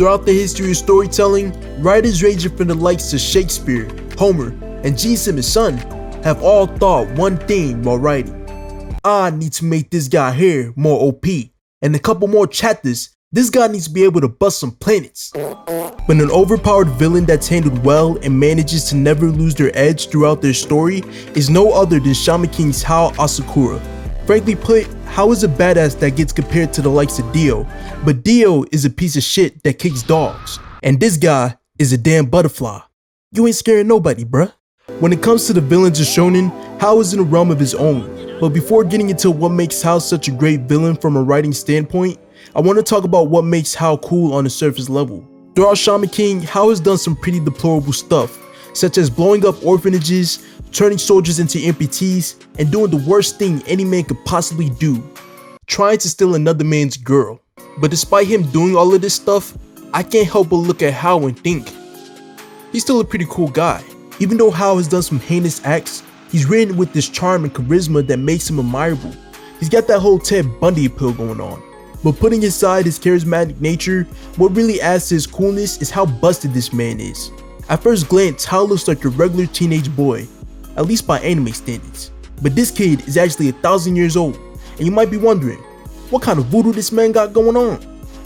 Throughout the history of storytelling, writers ranging from the likes of Shakespeare, Homer, and Gene Simmons' son have all thought one thing while writing. I need to make this guy here more OP, and a couple more chapters, this guy needs to be able to bust some planets. But an overpowered villain that's handled well and manages to never lose their edge throughout their story is no other than Shaman King's Hao Asakura. Frankly put, Hao is a badass that gets compared to the likes of Dio, but Dio is a piece of shit that kicks dogs, and this guy is a damn butterfly. You ain't scaring nobody, bruh. When it comes to the villains of Shonen, Hao is in a realm of his own, but before getting into what makes Hao such a great villain from a writing standpoint, I want to talk about what makes Hao cool on the surface level. Throughout Shaman King, Hao has done some pretty deplorable stuff, such as blowing up orphanages, turning soldiers into amputees, and doing the worst thing any man could possibly do, trying to steal another man's girl. But despite him doing all of this stuff, I can't help but look at Hao and think, he's still a pretty cool guy. Even though Hao has done some heinous acts, he's written with this charm and charisma that makes him admirable. He's got that whole Ted Bundy appeal going on. But putting aside his charismatic nature, what really adds to his coolness is how busted this man is. At first glance, Hao looks like a regular teenage boy, at least by anime standards. But this kid is actually 1,000 years old, and you might be wondering, what kind of voodoo this man got going on?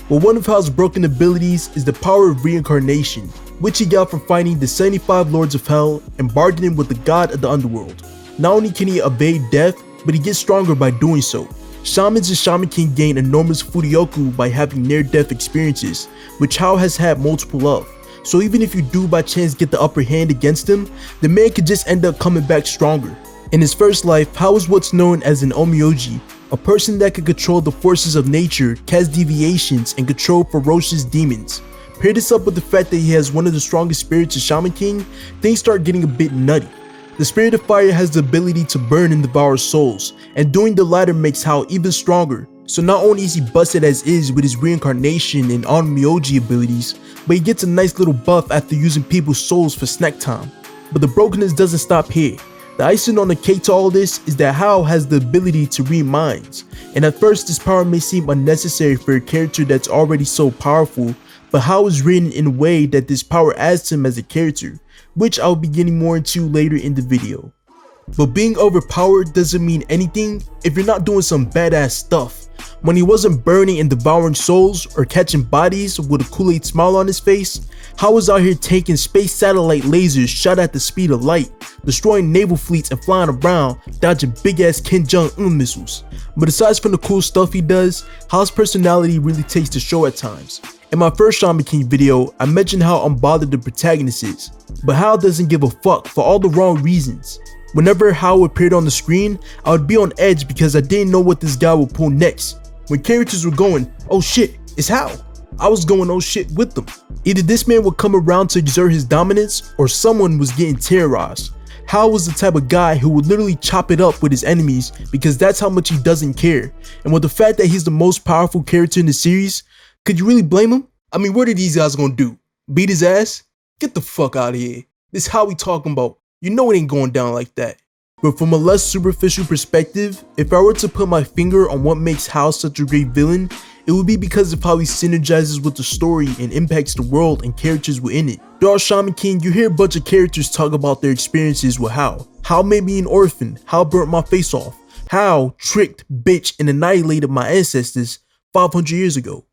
Well, one of Hao's broken abilities is the power of reincarnation, which he got from fighting the 75 Lords of Hell and bargaining with the god of the underworld. Not only can he evade death, but he gets stronger by doing so. Shamans in Shaman King gain enormous furyoku by having near-death experiences, which Hao has had multiple of. So even if you do by chance get the upper hand against him, the man could just end up coming back stronger. In his first life, Hao is what's known as an 𝑴𝑰𝒀𝑼𝒀𝑰, a person that can control the forces of nature, cast deviations, and control ferocious demons. Pair this up with the fact that he has one of the strongest spirits of Shaman King, things start getting a bit nutty. The spirit of fire has the ability to burn and devour souls, and doing the latter makes Hao even stronger. So not only is he busted as is with his reincarnation and r.aymon abilities, but he gets a nice little buff after using people's souls for snack time. But the brokenness doesn't stop here. The icing on the cake to all this is that Hao has the ability to read minds, and at first this power may seem unnecessary for a character that's already so powerful, but Hao is written in a way that this power adds to him as a character, which I'll be getting more into later in the video. But being overpowered doesn't mean anything if you're not doing some badass stuff. When he wasn't burning and devouring souls or catching bodies with a Kool-Aid smile on his face, Hao was out here taking space satellite lasers shot at the speed of light, destroying naval fleets and flying around, dodging big ass Kim Jong-un missiles. But aside from the cool stuff he does, Hao's personality really takes the show at times. In my first Shaman King video, I mentioned how unbothered the protagonist is, but Hao doesn't give a fuck for all the wrong reasons. Whenever Hao appeared on the screen, I would be on edge because I didn't know what this guy would pull next. When characters were going, oh shit, it's Hao, I was going oh shit with them. Either this man would come around to exert his dominance, or someone was getting terrorized. Hao was the type of guy who would literally chop it up with his enemies because that's how much he doesn't care. And with the fact that he's the most powerful character in the series, could you really blame him? I mean, what are these guys gonna do? Beat his ass? Get the fuck out of here. This how we talking about. You know it ain't going down like that. But from a less superficial perspective, if I were to put my finger on what makes Hao such a great villain, it would be because of how he synergizes with the story and impacts the world and characters within it. Throughout Shaman King, you hear a bunch of characters talk about their experiences with Hao. Hao made me an orphan, Hao burnt my face off, Hao tricked, bitch, and annihilated my ancestors 500 years ago.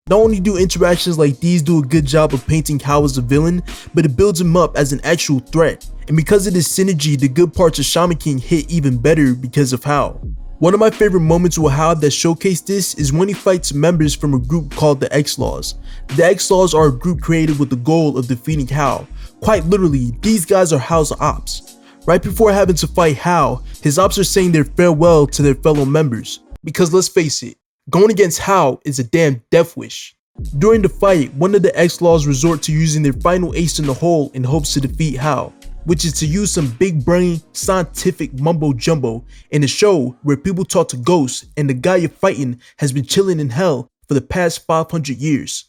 Not only do interactions like these do a good job of painting Hao as a villain, but it builds him up as an actual threat. And because of this synergy, the good parts of Shaman King hit even better because of Hao. One of my favorite moments with Hao that showcased this is when he fights members from a group called the X-Laws. The X-Laws are a group created with the goal of defeating Hao. Quite literally, these guys are Hao's ops. Right before having to fight Hao, his ops are saying their farewell to their fellow members. Because let's face it, going against Hao is a damn death wish. During the fight, one of the X-Laws resort to using their final ace in the hole in hopes to defeat Hao, which is to use some big brain scientific mumbo jumbo in a show where people talk to ghosts and the guy you're fighting has been chilling in hell for the past 500 years.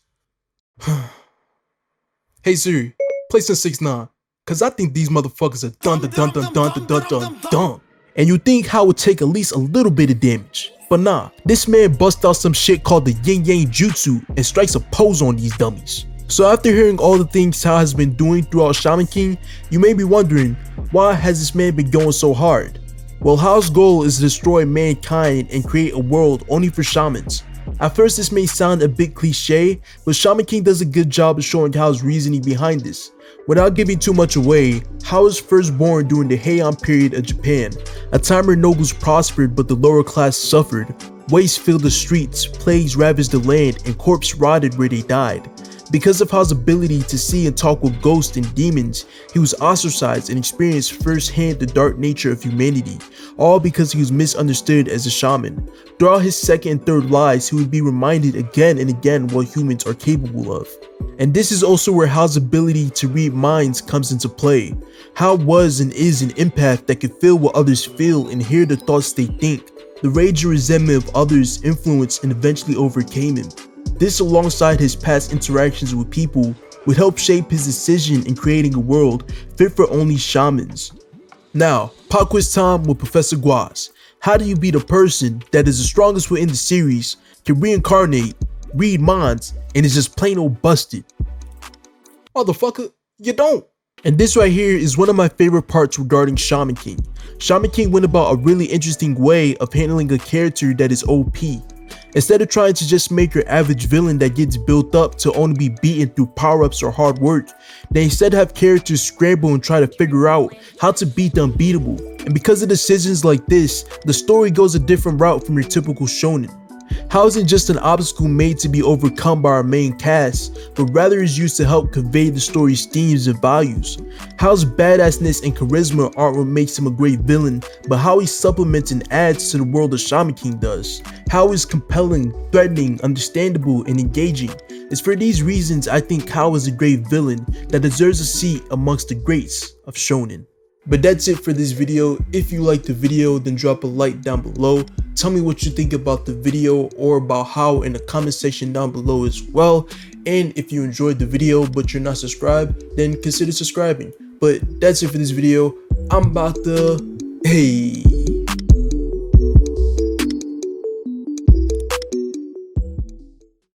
Hey Siri, play some 6ix9ine, cause I think these motherfuckers are dun. and you think Hao would take at least a little bit of damage. But nah, this man busts out some shit called the Yin Yang Jutsu and strikes a pose on these dummies. So after hearing all the things Hao has been doing throughout Shaman King, you may be wondering, why has this man been going so hard? Well, Hao's goal is to destroy mankind and create a world only for shamans. At first this may sound a bit cliche, but Shaman King does a good job of showing Hao's reasoning behind this. Without giving too much away, Hao was first born during the Heian period of Japan, a time where nobles prospered but the lower class suffered. Waste filled the streets, plagues ravaged the land, and corpses rotted where they died. Because of Hao's ability to see and talk with ghosts and demons, he was ostracized and experienced firsthand the dark nature of humanity, all because he was misunderstood as a shaman. Throughout his second and third lives, he would be reminded again and again what humans are capable of. And this is also where Hao's ability to read minds comes into play. Hao was and is an empath that could feel what others feel and hear the thoughts they think. The rage and resentment of others influenced and eventually overcame him. This, alongside his past interactions with people, would help shape his decision in creating a world fit for only shamans. Now, pop quiz time with Professor Guaz. How do you be the person that is the strongest within the series, can reincarnate, read minds, and is just plain old busted? Motherfucker, you don't. And this right here is one of my favorite parts regarding Shaman King. Shaman King went about a really interesting way of handling a character that is OP. Instead of trying to just make your average villain that gets built up to only be beaten through power-ups or hard work, they instead have characters scramble and try to figure out how to beat the unbeatable. And because of decisions like this, the story goes a different route from your typical shonen. Hao isn't just an obstacle made to be overcome by our main cast, but rather is used to help convey the story's themes and values. Hao's badassness and charisma aren't what makes him a great villain, but how he supplements and adds to the world of Shaman King does. Hao is compelling, threatening, understandable, and engaging. It's for these reasons I think Hao is a great villain that deserves a seat amongst the greats of shonen. But that's it for this video. If you liked the video, then drop a like down below. Tell me what you think about the video or about Hao in the comment section down below as well. And if you enjoyed the video but you're not subscribed, then consider subscribing. But that's it for this video. I'm about to... Hey.